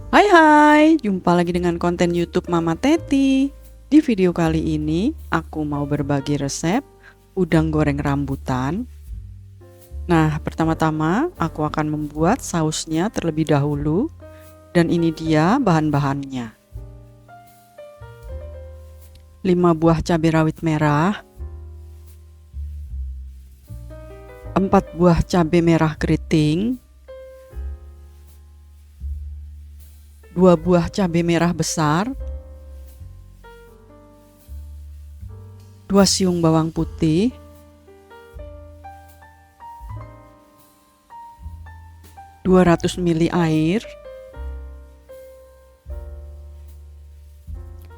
Hai hai, jumpa lagi dengan konten YouTube Mama Teti. Di video kali ini, aku mau berbagi resep udang goreng rambutan. Nah, pertama-tama aku akan membuat sausnya terlebih dahulu. Dan ini dia bahan-bahannya. 5 buah cabai rawit merah, 4 buah cabai merah keriting, 2 buah cabai merah besar, 2 siung bawang putih, 200 ml air,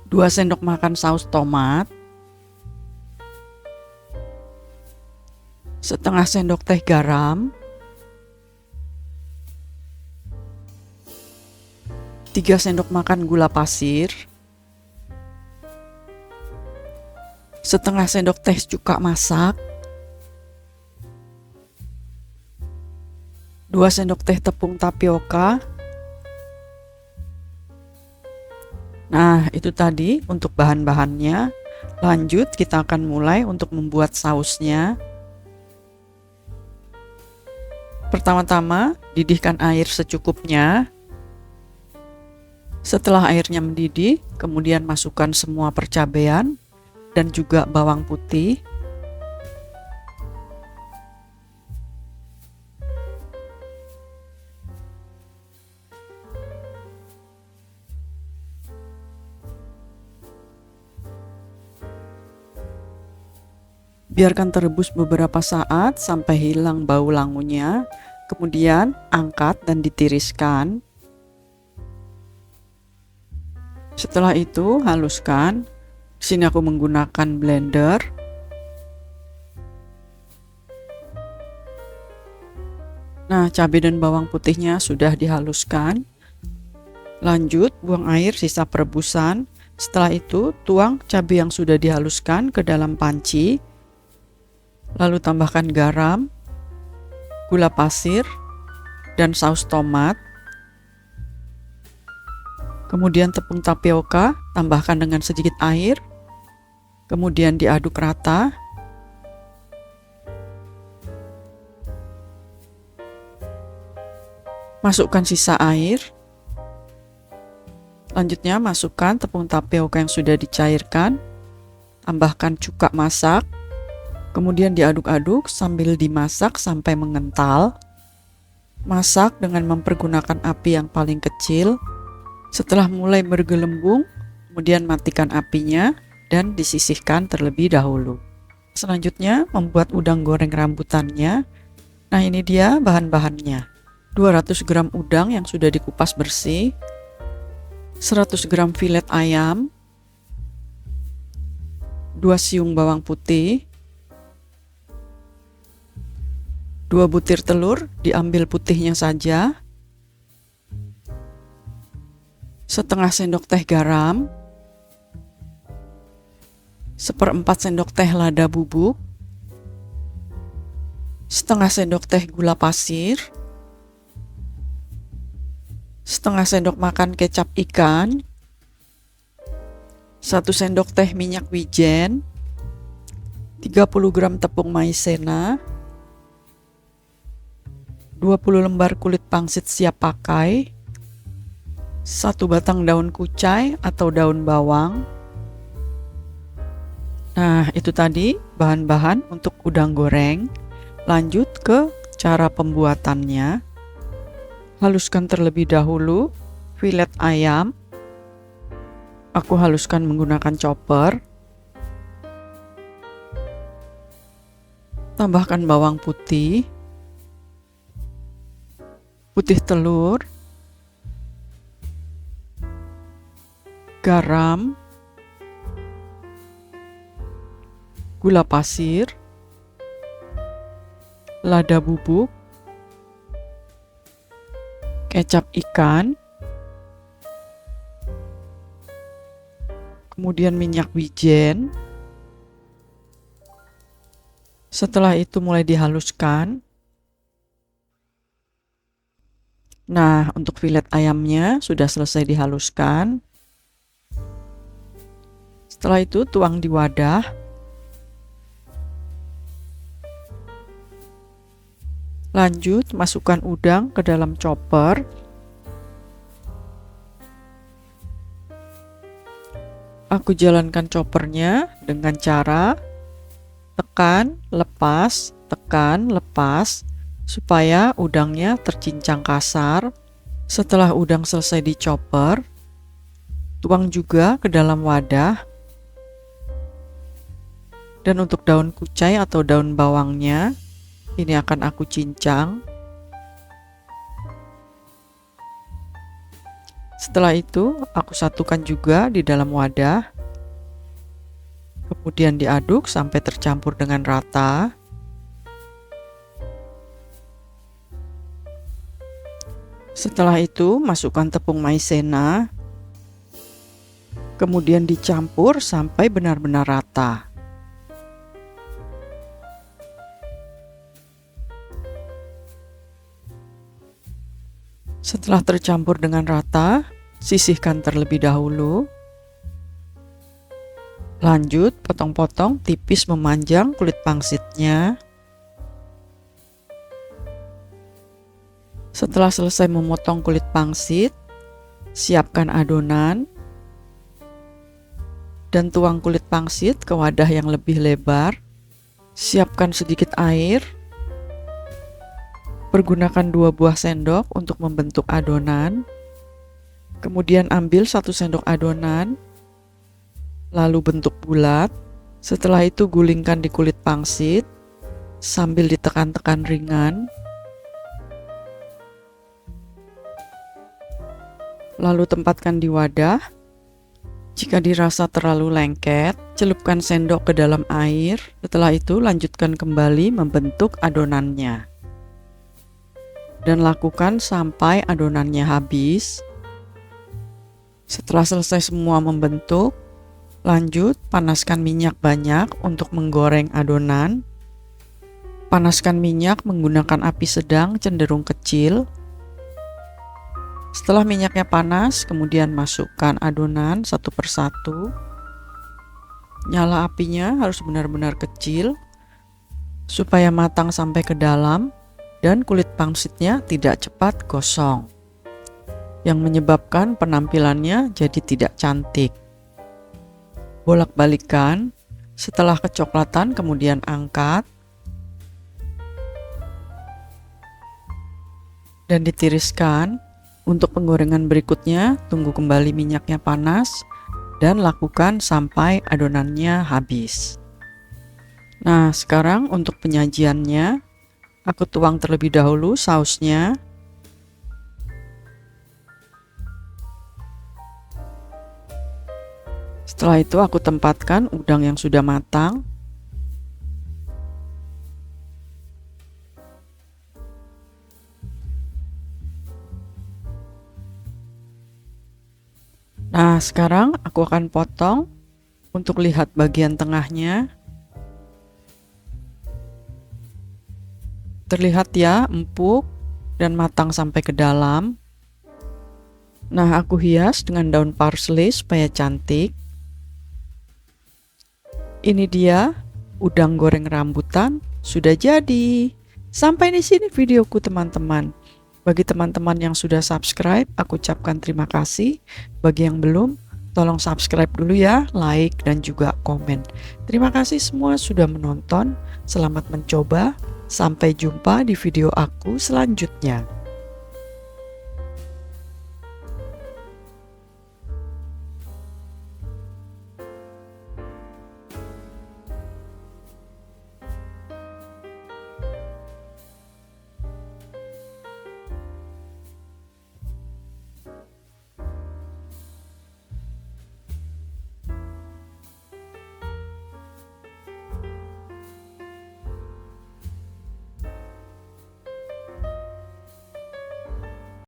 2 sendok makan saus tomat, setengah sendok teh garam, 3 sendok makan gula pasir, setengah sendok teh cuka masak, 2 sendok teh tepung tapioka. Nah, itu tadi untuk bahan-bahannya. Lanjut, kita akan mulai untuk membuat sausnya. Pertama-tama, didihkan air secukupnya. Setelah airnya mendidih, kemudian masukkan semua percabean dan juga bawang putih. Biarkan terebus beberapa saat sampai hilang bau langunya. Kemudian angkat dan ditiriskan. Setelah itu haluskan. Di sini aku menggunakan blender. Nah, cabai dan bawang putihnya sudah dihaluskan. Lanjut, buang air sisa perebusan. Setelah itu, tuang cabai yang sudah dihaluskan ke dalam panci. Lalu tambahkan garam, gula pasir, dan saus tomat. Kemudian tepung tapioka, tambahkan dengan sedikit air. Kemudian diaduk rata. Masukkan sisa air. Selanjutnya masukkan tepung tapioka yang sudah dicairkan. Tambahkan cuka masak. Kemudian diaduk-aduk sambil dimasak sampai mengental. Masak dengan mempergunakan api yang paling kecil. Setelah mulai bergelembung, kemudian matikan apinya dan disisihkan terlebih dahulu. Selanjutnya membuat udang goreng rambutannya. Nah, ini dia bahan-bahannya. 200 gram udang yang sudah dikupas bersih, 100 gram filet ayam, 2 siung bawang putih, 2 butir telur, diambil putihnya saja, setengah sendok teh garam, 1/4 sendok teh lada bubuk, setengah sendok teh gula pasir, setengah sendok makan kecap ikan, 1 sendok teh minyak wijen, 30 gram tepung maizena, 20 lembar kulit pangsit siap pakai, 1 batang daun kucai atau daun bawang. Nah, itu tadi bahan-bahan untuk udang goreng. Lanjut ke cara pembuatannya. Haluskan terlebih dahulu filet ayam. Aku haluskan menggunakan chopper. Tambahkan bawang putih, putih telur, garam, gula pasir, lada bubuk, kecap ikan, kemudian minyak wijen. Setelah itu mulai dihaluskan. Nah, untuk filet ayamnya sudah selesai dihaluskan. Setelah itu tuang di wadah. Lanjut, masukkan udang ke dalam chopper. Aku jalankan choppernya dengan cara tekan, lepas, supaya udangnya tercincang kasar. Setelah udang selesai di chopper, tuang juga ke dalam wadah. Dan untuk daun kucai atau daun bawangnya, ini akan aku cincang. Setelah itu, aku satukan juga di dalam wadah. Kemudian diaduk sampai tercampur dengan rata. Setelah itu, masukkan tepung maizena. Kemudian dicampur sampai benar-benar rata. Setelah tercampur dengan rata, sisihkan terlebih dahulu. Lanjut, potong-potong tipis memanjang kulit pangsitnya. Setelah selesai memotong kulit pangsit, siapkan adonan dan tuang kulit pangsit ke wadah yang lebih lebar. Siapkan sedikit air. Pergunakan 2 buah sendok untuk membentuk adonan. Kemudian ambil 1 sendok adonan, lalu bentuk bulat. Setelah itu gulingkan di kulit pangsit sambil ditekan-tekan ringan. Lalu tempatkan di wadah. Jika dirasa terlalu lengket, celupkan sendok ke dalam air. Setelah itu lanjutkan kembali membentuk adonannya. Dan lakukan sampai adonannya habis. Setelah selesai semua membentuk, lanjut panaskan minyak banyak untuk menggoreng adonan. Panaskan minyak menggunakan api sedang cenderung kecil. Setelah minyaknya panas, kemudian masukkan adonan satu persatu. Nyala apinya harus benar-benar kecil supaya matang sampai ke dalam dan kulit pangsitnya tidak cepat gosong, yang menyebabkan penampilannya jadi tidak cantik. Bolak-balikan, setelah kecoklatan kemudian angkat dan ditiriskan. Untuk penggorengan berikutnya, tunggu kembali minyaknya panas dan lakukan sampai adonannya habis. Nah, sekarang untuk penyajiannya, aku tuang terlebih dahulu sausnya. Setelah itu aku tempatkan udang yang sudah matang. Nah, sekarang aku akan potong untuk lihat bagian tengahnya. Terlihat ya, empuk dan matang sampai ke dalam. Nah, aku hias dengan daun parsley supaya cantik. Ini dia, udang goreng rambutan sudah jadi. Sampai di sini videoku teman-teman. Bagi teman-teman yang sudah subscribe, aku ucapkan terima kasih. Bagi yang belum, tolong subscribe dulu ya, like dan juga komen. Terima kasih semua sudah menonton. Selamat mencoba. Sampai jumpa di video aku selanjutnya.